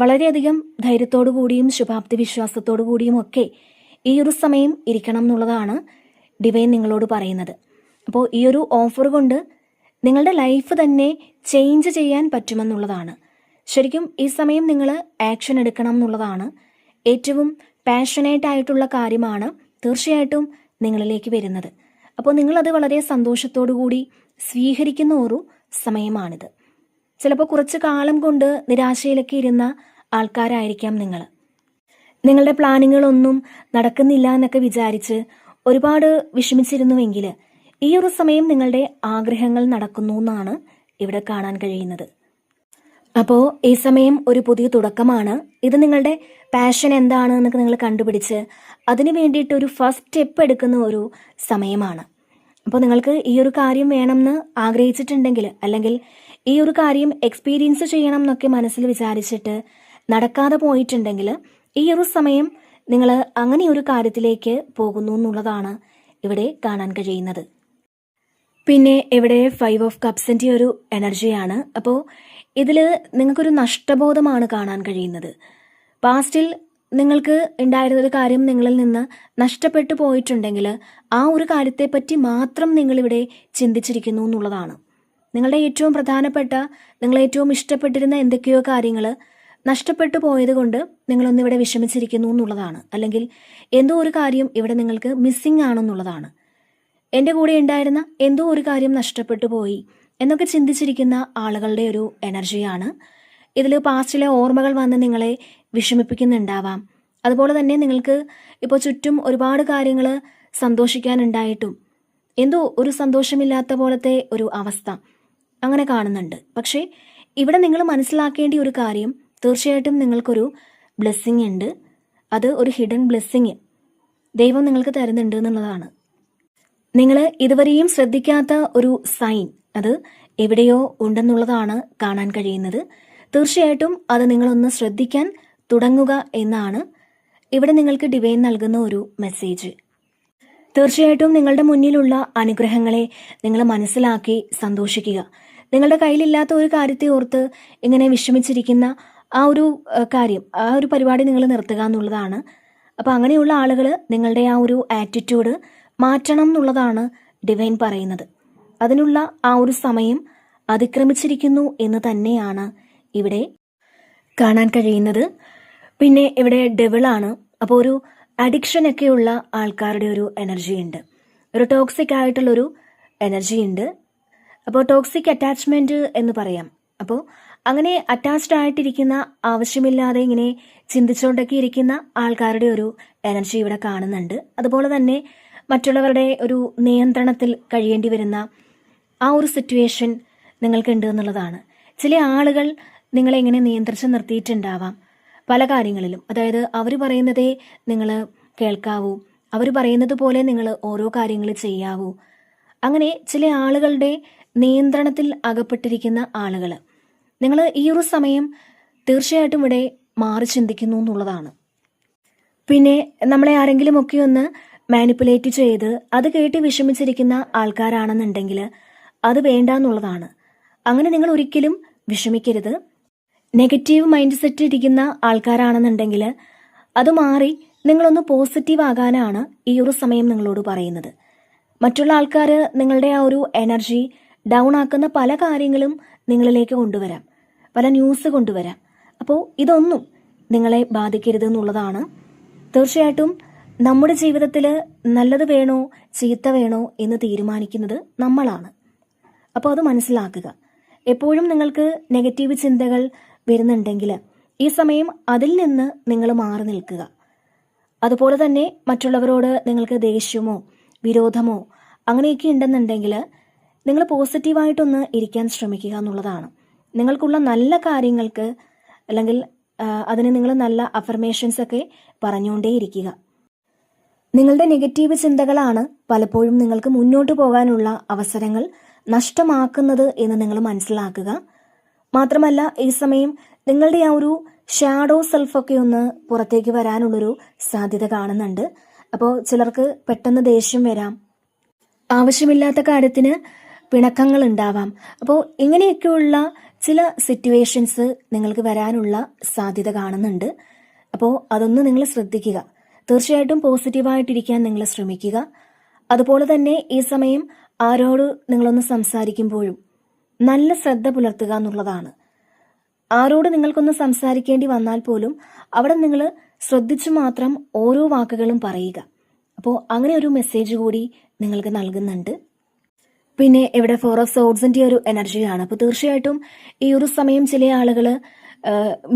S1: വളരെയധികം ധൈര്യത്തോടു കൂടിയും ശുഭാപ്തി വിശ്വാസത്തോടു കൂടിയും ഒക്കെ ഈ ഒരു സമയം ഇരിക്കണം എന്നുള്ളതാണ് ഡിവൈൻ നിങ്ങളോട് പറയുന്നത്. അപ്പോൾ ഈ ഒരു ഓഫർ കൊണ്ട് നിങ്ങളുടെ ലൈഫ് തന്നെ ചേഞ്ച് ചെയ്യാൻ പറ്റുമെന്നുള്ളതാണ്. ശരിക്കും ഈ സമയം നിങ്ങൾ ആക്ഷൻ എടുക്കണം എന്നുള്ളതാണ്. ഏറ്റവും പാഷനേറ്റ് ആയിട്ടുള്ള കാര്യമാണ് തീർച്ചയായിട്ടും നിങ്ങളിലേക്ക് വരുന്നത്. അപ്പോൾ നിങ്ങളത് വളരെ സന്തോഷത്തോടു കൂടി സ്വീകരിക്കുന്ന ഒരു സമയമാണിത്. ചിലപ്പോൾ കുറച്ച് കാലം കൊണ്ട് നിരാശയിലൊക്കെ ഇരുന്ന ആൾക്കാരായിരിക്കാം നിങ്ങൾ. നിങ്ങളുടെ പ്ലാനുകളൊന്നും നടക്കുന്നില്ല എന്നൊക്കെ വിചാരിച്ച് ഒരുപാട് വിഷമിച്ചിരുന്നുവെങ്കിൽ ഈ ഒരു സമയം നിങ്ങളുടെ ആഗ്രഹങ്ങൾ നടക്കുന്നു എന്നാണ് ഇവിടെ കാണാൻ കഴിയുന്നത്. അപ്പോൾ ഈ സമയം ഒരു പുതിയ തുടക്കമാണ്. ഇത് നിങ്ങളുടെ പാഷൻ എന്താണ് എന്നൊക്കെ നിങ്ങൾ കണ്ടുപിടിച്ച് അതിന് വേണ്ടിയിട്ട് ഒരു ഫസ്റ്റ് സ്റ്റെപ്പ് എടുക്കുന്ന ഒരു സമയമാണ്. അപ്പോൾ നിങ്ങൾക്ക് ഈ ഒരു കാര്യം വേണമെന്ന് ആഗ്രഹിച്ചിട്ടുണ്ടെങ്കിൽ, അല്ലെങ്കിൽ ഈ ഒരു കാര്യം എക്സ്പീരിയൻസ് ചെയ്യണം എന്നൊക്കെ മനസ്സിൽ വിചാരിച്ചിട്ട് നടക്കാതെ പോയിട്ടുണ്ടെങ്കിൽ ഈ ഒരു സമയം നിങ്ങൾ അങ്ങനെ ഒരു കാര്യത്തിലേക്ക് പോകുന്നു എന്നുള്ളതാണ് ഇവിടെ കാണാൻ കഴിയുന്നത്. പിന്നെ ഇവിടെ 5 ഓഫ് കപ്സിൻ്റെ ഒരു എനർജിയാണ്. അപ്പോൾ ഇതിൽ നിങ്ങൾക്കൊരു നഷ്ടബോധമാണ് കാണാൻ കഴിയുന്നത്. പാസ്റ്റിൽ നിങ്ങൾക്ക് ഉണ്ടായിരുന്നൊരു കാര്യം നിങ്ങളിൽ നിന്ന് നഷ്ടപ്പെട്ടു പോയിട്ടുണ്ടെങ്കിൽ ആ ഒരു കാര്യത്തെപ്പറ്റി മാത്രം നിങ്ങളിവിടെ ചിന്തിച്ചിരിക്കുന്നു എന്നുള്ളതാണ്. നിങ്ങളുടെ ഏറ്റവും പ്രധാനപ്പെട്ട, നിങ്ങൾ ഏറ്റവും ഇഷ്ടപ്പെട്ടിരുന്ന എന്തൊക്കെയോ കാര്യങ്ങൾ നഷ്ടപ്പെട്ടു പോയത് കൊണ്ട് നിങ്ങളൊന്നിവിടെ വിഷമിച്ചിരിക്കുന്നു എന്നുള്ളതാണ്. അല്ലെങ്കിൽ എന്തോ ഒരു കാര്യം ഇവിടെ നിങ്ങൾക്ക് മിസ്സിംഗ് ആണെന്നുള്ളതാണ്. എൻ്റെ കൂടെ ഉണ്ടായിരുന്ന എന്തോ ഒരു കാര്യം നഷ്ടപ്പെട്ടു പോയി എന്നൊക്കെ ചിന്തിച്ചിരിക്കുന്ന ആളുകളുടെ ഒരു എനർജിയാണ്. ഇതിൽ പാസ്റ്റിലെ ഓർമ്മകൾ വന്ന് നിങ്ങളെ വിഷമിപ്പിക്കുന്നുണ്ടാവാം. അതുപോലെ തന്നെ നിങ്ങൾക്ക് ഇപ്പോൾ ചുറ്റും ഒരുപാട് കാര്യങ്ങൾ സന്തോഷിക്കാനുണ്ടായിട്ടും എന്തോ ഒരു സന്തോഷമില്ലാത്ത പോലത്തെ ഒരു അവസ്ഥ അങ്ങനെ കാണുന്നുണ്ട്. പക്ഷേ ഇവിടെ നിങ്ങൾ മനസ്സിലാക്കേണ്ട ഒരു കാര്യം, തീർച്ചയായിട്ടും നിങ്ങൾക്കൊരു ബ്ലെസ്സിങ് ഉണ്ട്. അത് ഒരു ഹിഡൻ ബ്ലെസ്സിങ് ദൈവം നിങ്ങൾക്ക് തരുന്നുണ്ട് എന്നുള്ളതാണ്. നിങ്ങൾ ഇതുവരെയും ശ്രദ്ധിക്കാത്ത ഒരു സൈൻ അത് എവിടെയോ ഉണ്ടെന്നുള്ളതാണ് കാണാൻ കഴിയുന്നത്. തീർച്ചയായിട്ടും അത് നിങ്ങളൊന്ന് ശ്രദ്ധിക്കാൻ തുടങ്ങുക എന്നാണ് ഇവിടെ നിങ്ങൾക്ക് ഡിവൈൻ നൽകുന്ന ഒരു മെസ്സേജ്. തീർച്ചയായിട്ടും നിങ്ങളുടെ മുന്നിലുള്ള അനുഗ്രഹങ്ങളെ നിങ്ങൾ മനസ്സിലാക്കി സന്തോഷിക്കുക. നിങ്ങളുടെ കയ്യിലില്ലാത്ത ഒരു കാര്യത്തെ ഓർത്ത് ഇങ്ങനെ വിഷമിച്ചിരിക്കുന്ന ആ ഒരു കാര്യം, ആ ഒരു പരിപാടി നിങ്ങൾ നിർത്തുക എന്നുള്ളതാണ്. അപ്പോൾ അങ്ങനെയുള്ള ആളുകൾ നിങ്ങളുടെ ആ ഒരു ആറ്റിറ്റ്യൂഡ് മാറ്റണം എന്നുള്ളതാണ് ഡിവൈൻ പറയുന്നത്. അതിനുള്ള ആ ഒരു സമയം അതിക്രമിച്ചിരിക്കുന്നു എന്ന് തന്നെയാണ് ഇവിടെ കാണാൻ കഴിയുന്നത്. പിന്നെ ഇവിടെ ഡെവിളാണ്. അപ്പോൾ ഒരു അഡിക്ഷനൊക്കെയുള്ള ആൾക്കാരുടെ ഒരു എനർജി ഉണ്ട്, ഒരു ടോക്സിക് ആയിട്ടുള്ളൊരു എനർജി ഉണ്ട്. അപ്പോൾ ടോക്സിക് അറ്റാച്ച്മെൻറ്റ് എന്ന് പറയാം. അപ്പോൾ അങ്ങനെ അറ്റാച്ച്ഡ് ആയിട്ടിരിക്കുന്ന, ആവശ്യമില്ലാതെ ഇങ്ങനെ ചിന്തിച്ചുകൊണ്ടൊക്കെ ഇരിക്കുന്ന ആൾക്കാരുടെ ഒരു എനർജി ഇവിടെ കാണുന്നുണ്ട്. അതുപോലെ തന്നെ മറ്റുള്ളവരുടെ ഒരു നിയന്ത്രണത്തിൽ കഴിയേണ്ടി വരുന്ന ആ ഒരു സിറ്റുവേഷൻ നിങ്ങൾക്കുണ്ട് എന്നുള്ളതാണ്. ചില ആളുകൾ നിങ്ങളെ ഇങ്ങനെ നിയന്ത്രിച്ച് നിർത്തിയിട്ടുണ്ടാവാം പല കാര്യങ്ങളിലും. അതായത് അവർ പറയുന്നതേ നിങ്ങൾ കേൾക്കാവൂ, അവർ പറയുന്നത് പോലെ നിങ്ങൾ ഓരോ കാര്യങ്ങൾ ചെയ്യാവൂ. അങ്ങനെ ചില ആളുകളുടെ നിയന്ത്രണത്തിൽ അകപ്പെട്ടിരിക്കുന്ന ആളുകൾ, നിങ്ങൾ ഈ ഒരു സമയം തീർച്ചയായിട്ടും ഇവിടെ മാറി ചിന്തിക്കുന്നു എന്നുള്ളതാണ്. പിന്നെ നമ്മളെ ആരെങ്കിലും ഒക്കെ ഒന്ന് മാനിപ്പുലേറ്റ് ചെയ്ത് അത് കേട്ട് വിഷമിച്ചിരിക്കുന്ന ആൾക്കാരാണെന്നുണ്ടെങ്കിൽ അത് വേണ്ട എന്നുള്ളതാണ്. അങ്ങനെ നിങ്ങൾ ഒരിക്കലും വിഷമിക്കരുത്. നെഗറ്റീവ് മൈൻഡ് സെറ്റ് ഇരിക്കുന്ന ആൾക്കാരാണെന്നുണ്ടെങ്കിൽ അത് മാറി നിങ്ങളൊന്ന് പോസിറ്റീവ് ആകാനാണ് ഈ ഒരു സമയം നിങ്ങളോട് പറയുന്നത്. മറ്റുള്ള ആൾക്കാർ നിങ്ങളുടെ ആ ഒരു എനർജി ഡൗൺ ആക്കുന്ന പല കാര്യങ്ങളും നിങ്ങളിലേക്ക് കൊണ്ടുവരാം, പല ന്യൂസ് കൊണ്ടുവരാം. അപ്പോൾ ഇതൊന്നും നിങ്ങളെ ബാധിക്കരുത് എന്നുള്ളതാണ്. തീർച്ചയായിട്ടും നമ്മുടെ ജീവിതത്തിൽ നല്ലത് വേണോ ചീത്ത വേണോ എന്ന് തീരുമാനിക്കുന്നത് നമ്മളാണ്. അപ്പോൾ അത് മനസ്സിലാക്കുക. എപ്പോഴും നിങ്ങൾക്ക് നെഗറ്റീവ് ചിന്തകൾ വരുന്നുണ്ടെങ്കിൽ ഈ സമയം അതിൽ നിന്ന് നിങ്ങൾ മാറി നിൽക്കുക. അതുപോലെ തന്നെ മറ്റുള്ളവരോട് നിങ്ങൾക്ക് ദേഷ്യമോ വിരോധമോ അങ്ങനെയൊക്കെ ഉണ്ടെന്നുണ്ടെങ്കിൽ നിങ്ങൾ പോസിറ്റീവായിട്ടൊന്ന് ഇരിക്കാൻ ശ്രമിക്കുക എന്നുള്ളതാണ്. നിങ്ങൾക്കുള്ള നല്ല കാര്യങ്ങൾക്ക് അല്ലെങ്കിൽ അതിന് നിങ്ങൾ നല്ല അഫർമേഷൻസ് ഒക്കെ പറഞ്ഞുകൊണ്ടേയിരിക്കുക. നിങ്ങളുടെ നെഗറ്റീവ് ചിന്തകളാണ് പലപ്പോഴും നിങ്ങൾക്ക് മുന്നോട്ട് പോകാനുള്ള അവസരങ്ങൾ നഷ്ടമാക്കുന്നത് എന്ന് നിങ്ങൾ മനസ്സിലാക്കുക. മാത്രമല്ല ഈ സമയം നിങ്ങളുടെ ആ ഒരു ഷാഡോ സെൽഫൊക്കെ ഒന്ന് പുറത്തേക്ക് വരാനുള്ളൊരു സാധ്യത കാണുന്നുണ്ട്. അപ്പോൾ ചിലർക്ക് പെട്ടെന്ന് ദേഷ്യം വരാം, ആവശ്യമില്ലാത്ത കാര്യത്തിന് പിണക്കങ്ങൾ ഉണ്ടാവാം. അപ്പോൾ ഇങ്ങനെയൊക്കെയുള്ള ചില സിറ്റുവേഷൻസ് നിങ്ങൾക്ക് വരാനുള്ള സാധ്യത കാണുന്നുണ്ട്. അപ്പോൾ അതൊന്ന് നിങ്ങൾ ശ്രദ്ധിക്കുക. തീർച്ചയായിട്ടും പോസിറ്റീവായിട്ടിരിക്കാൻ നിങ്ങൾ ശ്രമിക്കുക. അതുപോലെ തന്നെ ഈ സമയം ആരോട് നിങ്ങളൊന്ന് സംസാരിക്കുമ്പോഴും നല്ല ശ്രദ്ധ പുലർത്തുക എന്നുള്ളതാണ്. ആരോട് നിങ്ങൾക്കൊന്ന് സംസാരിക്കേണ്ടി വന്നാൽ പോലും അവിടെ നിങ്ങൾ ശ്രദ്ധിച്ചു മാത്രം ഓരോ വാക്കുകളും പറയുക. അപ്പോൾ അങ്ങനെ ഒരു മെസ്സേജ് കൂടി നിങ്ങൾക്ക് നൽകുന്നുണ്ട്. പിന്നെ ഇവിടെ 4 ഓഫ് സോഡ്സിന്റെ ഒരു എനർജിയാണ്. അപ്പോൾ തീർച്ചയായിട്ടും ഈ ഒരു സമയം ചില ആളുകൾ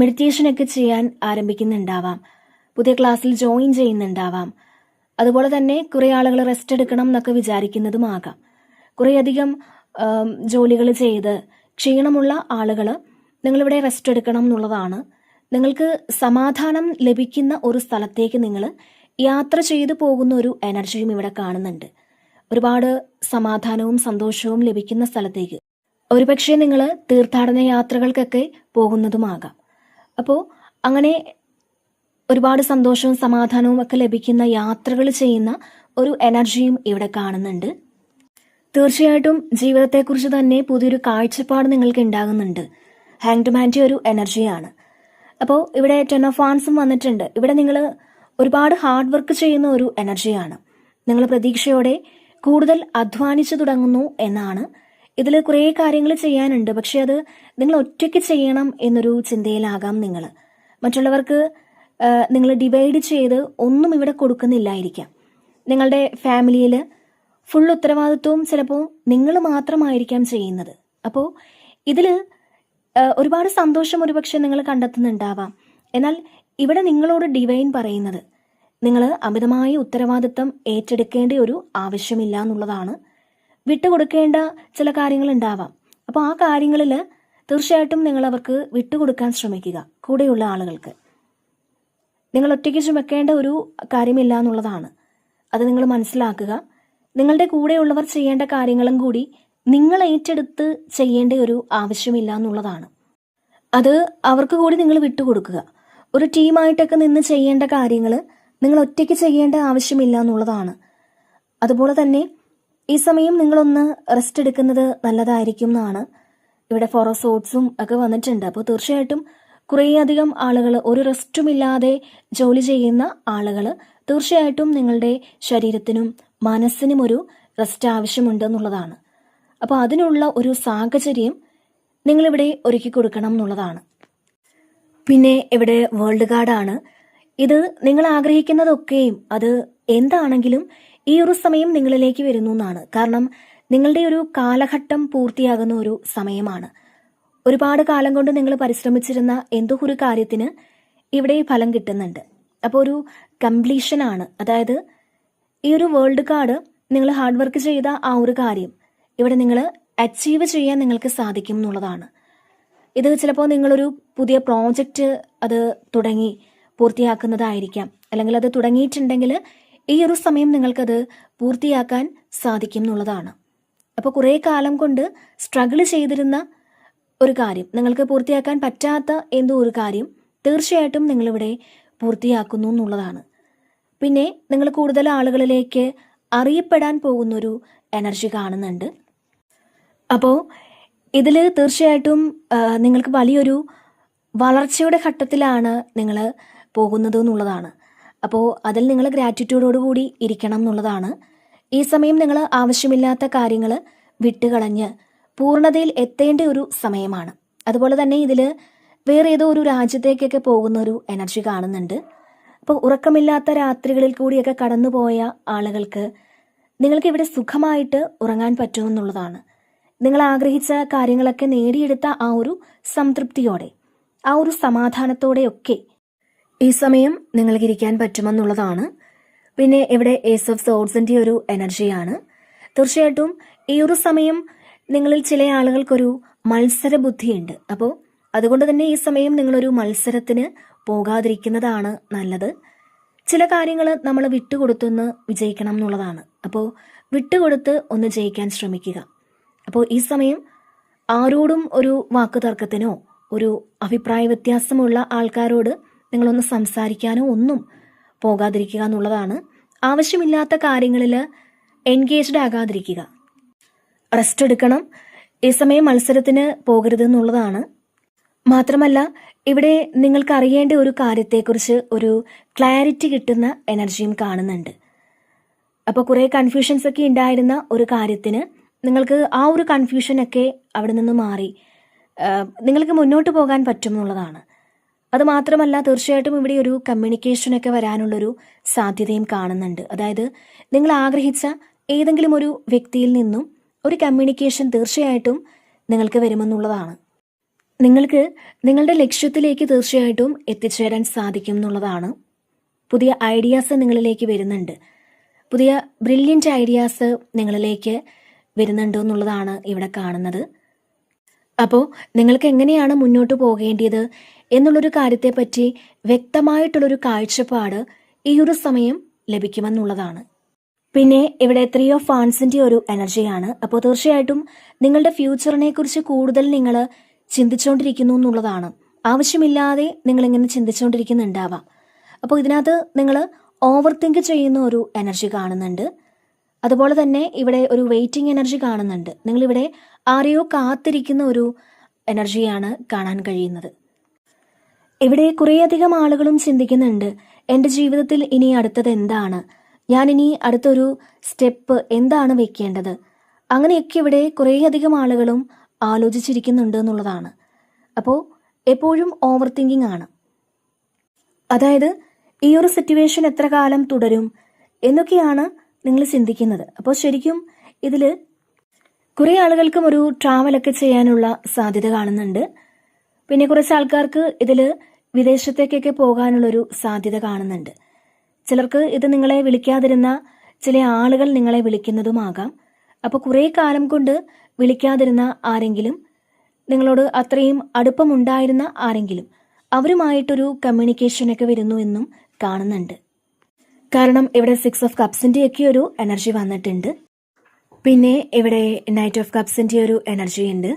S1: മെഡിറ്റേഷനൊക്കെ ചെയ്യാൻ ആരംഭിക്കുന്നുണ്ടാവാം, പുതിയ ക്ലാസ്സിൽ ജോയിൻ ചെയ്യുന്നുണ്ടാവാം. അതുപോലെ തന്നെ കുറേ ആളുകൾ റെസ്റ്റ് എടുക്കണം എന്നൊക്കെ വിചാരിക്കുന്നതുമാകാം. കുറേയധികം ജോലികൾ ചെയ്ത് ക്ഷീണമുള്ള ആളുകൾ നിങ്ങളിവിടെ റെസ്റ്റ് എടുക്കണം എന്നുള്ളതാണ്. നിങ്ങൾക്ക് സമാധാനം ലഭിക്കുന്ന ഒരു സ്ഥലത്തേക്ക് നിങ്ങൾ യാത്ര ചെയ്തു പോകുന്ന ഒരു എനർജിയും ഇവിടെ കാണുന്നുണ്ട്. ഒരുപാട് സമാധാനവും സന്തോഷവും ലഭിക്കുന്ന സ്ഥലത്തേക്ക് ഒരുപക്ഷെ നിങ്ങൾ തീർത്ഥാടന യാത്രകൾക്കൊക്കെ പോകുന്നതുമാകാം. അപ്പോൾ അങ്ങനെ ഒരുപാട് സന്തോഷവും സമാധാനവും ഒക്കെ ലഭിക്കുന്ന യാത്രകൾ ചെയ്യുന്ന ഒരു എനർജിയും ഇവിടെ കാണുന്നുണ്ട്. തീർച്ചയായിട്ടും ജീവിതത്തെക്കുറിച്ച് തന്നെ പുതിയൊരു കാഴ്ചപ്പാട് നിങ്ങൾക്ക് ഉണ്ടാകുന്നുണ്ട്. ഹാങ്ഡ് മാൻ്റെ ഒരു എനർജിയാണ്. അപ്പോൾ ഇവിടെ 10 ഓഫ് വാൻസും വന്നിട്ടുണ്ട്. ഇവിടെ നിങ്ങൾ ഒരുപാട് ഹാർഡ് വർക്ക് ചെയ്യുന്ന ഒരു എനർജിയാണ്. നിങ്ങൾ പ്രതീക്ഷയോടെ കൂടുതൽ അധ്വാനിച്ചു തുടങ്ങുന്നു എന്നാണ്. ഇതിൽ കുറേ കാര്യങ്ങൾ ചെയ്യാനുണ്ട്, പക്ഷെ അത് നിങ്ങൾ ഒറ്റയ്ക്ക് ചെയ്യണം എന്നൊരു ചിന്തയിലാകാം നിങ്ങൾ. മറ്റുള്ളവർക്ക് നിങ്ങൾ ഡിവൈഡ് ചെയ്ത് ഒന്നും ഇവിടെ കൊടുക്കുന്നില്ലായിരിക്കാം. നിങ്ങളുടെ ഫാമിലിയിൽ ഫുൾ ഉത്തരവാദിത്വവും ചിലപ്പോൾ നിങ്ങൾ മാത്രമായിരിക്കാം ചെയ്യുന്നത്. അപ്പോൾ ഇതിൽ ഒരുപാട് സന്തോഷം ഒരുപക്ഷെ നിങ്ങൾ കണ്ടെത്തുന്നുണ്ടാവാം. എന്നാൽ ഇവിടെ നിങ്ങളോട് ഡിവൈൻ പറയുന്നത് നിങ്ങൾ അമിതമായ ഉത്തരവാദിത്തം ഏറ്റെടുക്കേണ്ട ഒരു ആവശ്യമില്ല എന്നുള്ളതാണ്. വിട്ടുകൊടുക്കേണ്ട ചില കാര്യങ്ങൾ ഉണ്ടാവാം. അപ്പോൾ ആ കാര്യങ്ങളിൽ തീർച്ചയായിട്ടും നിങ്ങൾ അവർക്ക് വിട്ടുകൊടുക്കാൻ ശ്രമിക്കുക. കൂടെയുള്ള ആളുകൾക്ക് നിങ്ങൾ ഒറ്റയ്ക്ക് ചുമക്കേണ്ട ഒരു കാര്യമില്ല എന്നുള്ളതാണ്. അത് നിങ്ങൾ മനസ്സിലാക്കുക. നിങ്ങളുടെ കൂടെയുള്ളവർ ചെയ്യേണ്ട കാര്യങ്ങളും കൂടി നിങ്ങൾ ഏറ്റെടുത്ത് ചെയ്യേണ്ട ഒരു ആവശ്യമില്ല എന്നുള്ളതാണ്. അത് അവർക്ക് കൂടി നിങ്ങൾ വിട്ടുകൊടുക്കുക. ഒരു ടീമായിട്ടൊക്കെ നിന്ന് ചെയ്യേണ്ട കാര്യങ്ങൾ നിങ്ങൾ ഒറ്റയ്ക്ക് ചെയ്യേണ്ട ആവശ്യമില്ല എന്നുള്ളതാണ്. അതുപോലെ തന്നെ ഈ സമയം നിങ്ങളൊന്ന് റെസ്റ്റ് എടുക്കുന്നത് നല്ലതായിരിക്കും എന്നാണ്. ഇവിടെ ഫോർ ഓഫ് സോർഡ്സും ഒക്കെ വന്നിട്ടുണ്ട്. അപ്പോൾ തീർച്ചയായിട്ടും കുറേയധികം ആളുകൾ ഒരു റെസ്റ്റുമില്ലാതെ ജോലി ചെയ്യുന്ന ആളുകൾ തീർച്ചയായിട്ടും നിങ്ങളുടെ ശരീരത്തിനും മനസ്സിനും ഒരു റെസ്റ്റ് ആവശ്യമുണ്ട് എന്നുള്ളതാണ്. അപ്പോൾ അതിനുള്ള ഒരു സാഹചര്യം നിങ്ങളിവിടെ ഒരുക്കി കൊടുക്കണം എന്നുള്ളതാണ്. പിന്നെ ഇവിടെ വേൾഡ് കാർഡാണ്. ഇത് നിങ്ങൾ ആഗ്രഹിക്കുന്നതൊക്കെയും അത് എന്താണെങ്കിലും ഈ ഒരു സമയം നിങ്ങളിലേക്ക് വരുന്നു എന്നാണ്. കാരണം നിങ്ങളുടെ ഒരു കാലഘട്ടം പൂർത്തിയാകുന്ന ഒരു സമയമാണ്. ഒരുപാട് കാലം കൊണ്ട് നിങ്ങൾ പരിശ്രമിച്ചിരുന്ന എന്തോ ഒരു കാര്യത്തിന് ഇവിടെ ഫലം കിട്ടുന്നുണ്ട്. അപ്പോൾ ഒരു കംപ്ലീഷനാണ്. അതായത് ഈ ഒരു വേൾഡ് കാർഡ് നിങ്ങൾ ഹാർഡ് വർക്ക് ചെയ്ത ആ ഒരു കാര്യം ഇവിടെ നിങ്ങൾ അച്ചീവ് ചെയ്യാൻ നിങ്ങൾക്ക് സാധിക്കും എന്നുള്ളതാണ്. ഇത് ചിലപ്പോൾ നിങ്ങളൊരു പുതിയ പ്രോജക്റ്റ് അത് തുടങ്ങി പൂർത്തിയാക്കുന്നതായിരിക്കാം. അല്ലെങ്കിൽ അത് തുടങ്ങിയിട്ടുണ്ടെങ്കിൽ ഈ ഒരു സമയം നിങ്ങൾക്കത് പൂർത്തിയാക്കാൻ സാധിക്കും എന്നുള്ളതാണ്. അപ്പോൾ കുറേ കാലം കൊണ്ട് സ്ട്രഗിൾ ചെയ്തിരുന്ന ഒരു കാര്യം, നിങ്ങൾക്ക് പൂർത്തിയാക്കാൻ പറ്റാത്ത എന്തോ ഒരു കാര്യം തീർച്ചയായിട്ടും നിങ്ങളിവിടെ പൂർത്തിയാക്കുന്നു എന്നുള്ളതാണ്. പിന്നെ നിങ്ങൾ കൂടുതൽ ആളുകളിലേക്ക് അറിയപ്പെടാൻ പോകുന്നൊരു എനർജി കാണുന്നുണ്ട്. അപ്പോൾ ഇതിൽ തീർച്ചയായിട്ടും നിങ്ങൾക്ക് വലിയൊരു വളർച്ചയുടെ ഘട്ടത്തിലാണ് നിങ്ങൾ പോകുന്നത് എന്നുള്ളതാണ്. അപ്പോൾ അതിൽ നിങ്ങൾ ഗ്രാറ്റിറ്റ്യൂഡോടുകൂടി ഇരിക്കണം എന്നുള്ളതാണ്. ഈ സമയം നിങ്ങൾ ആവശ്യമില്ലാത്ത കാര്യങ്ങൾ വിട്ടുകളഞ്ഞ് പൂർണ്ണതയിൽ എത്തേണ്ട ഒരു സമയമാണ്. അതുപോലെ തന്നെ ഇതിൽ വേറെ ഏതോ ഒരു രാജ്യത്തേക്കൊക്കെ പോകുന്ന ഒരു എനർജി കാണുന്നുണ്ട്. അപ്പോൾ ഉറക്കമില്ലാത്ത രാത്രികളിൽ കൂടിയൊക്കെ കടന്നുപോയ ആളുകൾക്ക് നിങ്ങൾക്ക് ഇവിടെ സുഖമായിട്ട് ഉറങ്ങാൻ പറ്റുമെന്നുള്ളതാണ്. നിങ്ങൾ ആഗ്രഹിച്ച കാര്യങ്ങളൊക്കെ നേടിയെടുത്ത ആ ഒരു സംതൃപ്തിയോടെ, ആ ഒരു സമാധാനത്തോടെയൊക്കെ ഈ സമയം നിങ്ങൾക്ക് ഇരിക്കാൻ പറ്റുമെന്നുള്ളതാണ്. പിന്നെ ഇവിടെ ഏസ് ഓഫ് സോർഡ്സിൻ്റെ ഒരു എനർജിയാണ്. തീർച്ചയായിട്ടും ഈ ഒരു സമയം നിങ്ങളിൽ ചില ആളുകൾക്കൊരു മത്സര ബുദ്ധിയുണ്ട്. അപ്പോൾ അതുകൊണ്ട് തന്നെ ഈ സമയം നിങ്ങളൊരു മത്സരത്തിന് പോകാതിരിക്കുന്നതാണ് നല്ലത്. ചില കാര്യങ്ങൾ നമ്മൾ വിട്ടുകൊടുത്തൊന്ന് വിജയിക്കണം എന്നുള്ളതാണ്. അപ്പോൾ വിട്ടുകൊടുത്ത് ഒന്ന് ജയിക്കാൻ ശ്രമിക്കുക. അപ്പോൾ ഈ സമയം ആരോടും ഒരു വാക്ക് തർക്കത്തിനോ ഒരു അഭിപ്രായ വ്യത്യാസമുള്ള ആൾക്കാരോട് നിങ്ങളൊന്ന് സംസാരിക്കാനോ ഒന്നും പോകാതിരിക്കുക എന്നുള്ളതാണ്. ആവശ്യമില്ലാത്ത കാര്യങ്ങളിൽ എൻഗേജ്ഡ് ആകാതിരിക്കുക. റെസ്റ്റ് എടുക്കണം. ഈ സമയം മത്സരത്തിന് പോകരുത് എന്നുള്ളതാണ്. മാത്രമല്ല ഇവിടെ നിങ്ങൾക്ക് അറിയേണ്ട ഒരു കാര്യത്തെക്കുറിച്ച് ഒരു ക്ലാരിറ്റി കിട്ടുന്ന എനർജിയും കാണുന്നുണ്ട്. അപ്പോൾ കുറേ കൺഫ്യൂഷൻസ് ഒക്കെ ഉണ്ടായിരുന്ന ഒരു കാര്യത്തിന് നിങ്ങൾക്ക് ആ ഒരു കൺഫ്യൂഷനൊക്കെ അവിടെ നിന്ന് മാറി നിങ്ങൾക്ക് മുന്നോട്ട് പോകാൻ പറ്റും എന്നുള്ളതാണ്. അതുമാത്രമല്ല തീർച്ചയായിട്ടും ഇവിടെ ഒരു കമ്മ്യൂണിക്കേഷനൊക്കെ വരാനുള്ളൊരു സാധ്യതയും കാണുന്നുണ്ട്. അതായത് നിങ്ങൾ ആഗ്രഹിച്ച ഏതെങ്കിലും ഒരു വ്യക്തിയിൽ നിന്നും ഒരു കമ്മ്യൂണിക്കേഷൻ തീർച്ചയായിട്ടും നിങ്ങൾക്ക് വരുമെന്നുള്ളതാണ്. നിങ്ങൾക്ക് നിങ്ങളുടെ ലക്ഷ്യത്തിലേക്ക് തീർച്ചയായിട്ടും എത്തിച്ചേരാൻ സാധിക്കും എന്നുള്ളതാണ്. പുതിയ ഐഡിയാസ് നിങ്ങളിലേക്ക് വരുന്നുണ്ട്. പുതിയ ബ്രില്യൻ്റ് ഐഡിയാസ് നിങ്ങളിലേക്ക് വരുന്നുണ്ട് എന്നുള്ളതാണ് ഇവിടെ കാണുന്നത്. അപ്പോൾ നിങ്ങൾക്ക് എങ്ങനെയാണ് മുന്നോട്ട് പോകേണ്ടത് എന്നുള്ളൊരു കാര്യത്തെപ്പറ്റി വ്യക്തമായിട്ടുള്ളൊരു കാഴ്ചപ്പാട് ഈ ഒരു സമയം ലഭിക്കുമെന്നുള്ളതാണ്. പിന്നെ ഇവിടെ 3 ഓഫ് വാൻസിൻ്റെ ഒരു എനർജിയാണ്. അപ്പോൾ തീർച്ചയായിട്ടും നിങ്ങളുടെ ഫ്യൂച്ചറിനെ കുറിച്ച് കൂടുതൽ നിങ്ങൾ ചിന്തിച്ചുകൊണ്ടിരിക്കുന്നു എന്നുള്ളതാണ്. ആവശ്യമില്ലാതെ നിങ്ങളിങ്ങനെ ചിന്തിച്ചുകൊണ്ടിരിക്കുന്നുണ്ടാവാം. അപ്പോൾ ഇതിനകത്ത് നിങ്ങൾ ഓവർ തിങ്ക് ചെയ്യുന്ന ഒരു എനർജി കാണുന്നുണ്ട്. അതുപോലെ തന്നെ ഇവിടെ ഒരു വെയിറ്റിംഗ് എനർജി കാണുന്നുണ്ട്. നിങ്ങളിവിടെ ആരെയോ കാത്തിരിക്കുന്ന ഒരു എനർജിയാണ് കാണാൻ കഴിയുന്നത്. ഇവിടെ കുറേയധികം ആളുകളും ചിന്തിക്കുന്നുണ്ട്, എൻ്റെ ജീവിതത്തിൽ ഇനി അടുത്തത് എന്താണ്, ഞാനിനി അടുത്തൊരു സ്റ്റെപ്പ് എന്താണ് വെക്കേണ്ടത്. അങ്ങനെയൊക്കെ ഇവിടെ കുറേയധികം ആളുകളും ആലോചിച്ചിരിക്കുന്നുണ്ട് എന്നുള്ളതാണ്. അപ്പോൾ എപ്പോഴും ഓവർ തിങ്കിങ് ആണ്. അതായത് ഈ ഒരു സിറ്റുവേഷൻ എത്ര കാലം തുടരും എന്നൊക്കെയാണ് നിങ്ങൾ ചിന്തിക്കുന്നത്. അപ്പോൾ ശരിക്കും ഇതിൽ കുറേ ആളുകൾക്കും ഒരു ട്രാവലൊക്കെ ചെയ്യാനുള്ള സാധ്യത കാണുന്നുണ്ട്. പിന്നെ കുറച്ച് ആൾക്കാർക്ക് ഇതിൽ വിദേശത്തേക്കൊക്കെ പോകാനുള്ളൊരു സാധ്യത കാണുന്നുണ്ട്. ചിലർക്ക് ഇത് നിങ്ങളെ വിളിക്കാതിരുന്ന ചില ആളുകൾ നിങ്ങളെ വിളിക്കുന്നതുമാകാം. അപ്പോൾ കുറേ കാലം കൊണ്ട് വിളിക്കാതിരുന്ന ആരെങ്കിലും, നിങ്ങളോട് അത്രയും അടുപ്പമുണ്ടായിരുന്ന ആരെങ്കിലും, അവരുമായിട്ടൊരു കമ്മ്യൂണിക്കേഷനൊക്കെ വരുന്നു എന്നും കാണുന്നുണ്ട്. കാരണം ഇവിടെ 6 ഓഫ് കപ്സിൻ്റെയൊക്കെ ഒരു എനർജി വന്നിട്ടുണ്ട്. പിന്നെ ഇവിടെ നൈറ്റ് ഓഫ് കപ്സിൻ്റെ ഒരു എനർജി ഉണ്ട്.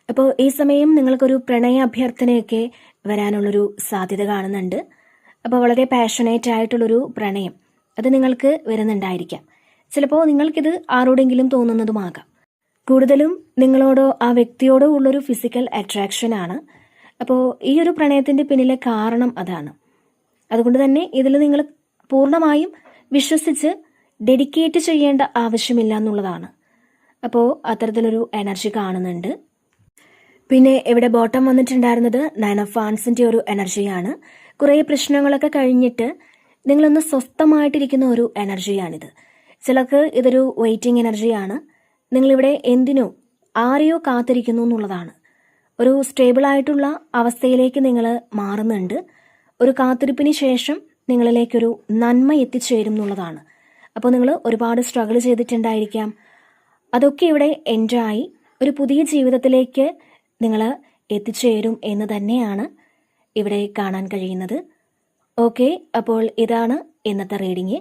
S1: അപ്പോൾ ഈ സമയം നിങ്ങൾക്കൊരു പ്രണയ അഭ്യർത്ഥനയൊക്കെ വരാനുള്ളൊരു സാധ്യത കാണുന്നുണ്ട്. അപ്പോൾ വളരെ പാഷനേറ്റ് ആയിട്ടുള്ളൊരു പ്രണയം അത് നിങ്ങൾക്ക് വരുന്നുണ്ടായിരിക്കാം. ചിലപ്പോൾ നിങ്ങൾക്കിത് ആരോടെങ്കിലും തോന്നുന്നതുമാകാം. കൂടുതലും നിങ്ങളോടോ ആ വ്യക്തിയോടോ ഉള്ളൊരു ഫിസിക്കൽ അട്രാക്ഷനാണ്. അപ്പോൾ ഈ ഒരു പ്രണയത്തിൻ്റെ പിന്നിലെ കാരണം അതാണ്. അതുകൊണ്ട് തന്നെ ഇതിൽ നിങ്ങൾ പൂർണ്ണമായും വിശ്വസിച്ച് ഡെഡിക്കേറ്റ് ചെയ്യേണ്ട ആവശ്യമില്ല എന്നുള്ളതാണ്. അപ്പോൾ അത്തരത്തിലൊരു എനർജി കാണുന്നുണ്ട്. പിന്നെ ഇവിടെ ബോട്ടം വന്നിട്ടുണ്ടായിരുന്നത് 9 ഓഫ് വാൻസിൻ്റെ ഒരു എനർജിയാണ്. കുറേ പ്രശ്നങ്ങളൊക്കെ കഴിഞ്ഞിട്ട് നിങ്ങളൊന്ന് സ്വസ്ഥമായിട്ടിരിക്കുന്ന ഒരു എനർജിയാണിത്. ചിലർക്ക് ഇതൊരു വെയിറ്റിംഗ് എനർജിയാണ്. നിങ്ങളിവിടെ എന്തിനോ ആരെയോ കാത്തിരിക്കുന്നു എന്നുള്ളതാണ്. ഒരു സ്റ്റേബിളായിട്ടുള്ള അവസ്ഥയിലേക്ക് നിങ്ങൾ മാറുന്നുണ്ട്. ഒരു കാത്തിരിപ്പിന് ശേഷം നിങ്ങളിലേക്കൊരു നന്മ എത്തിച്ചേരും എന്നുള്ളതാണ്. അപ്പോൾ നിങ്ങൾ ഒരുപാട് സ്ട്രഗിൾ ചെയ്തിട്ടുണ്ടായിരിക്കാം. അതൊക്കെ ഇവിടെ എൻജോയ് ഒരു പുതിയ ജീവിതത്തിലേക്ക് നിങ്ങൾ എത്തിച്ചേരും എന്ന് തന്നെയാണ് ഇവിടെ കാണാൻ കഴിയുന്നത്. ഓക്കെ, അപ്പോൾ ഇതാണ് ഇന്നത്തെ റീഡിങ്.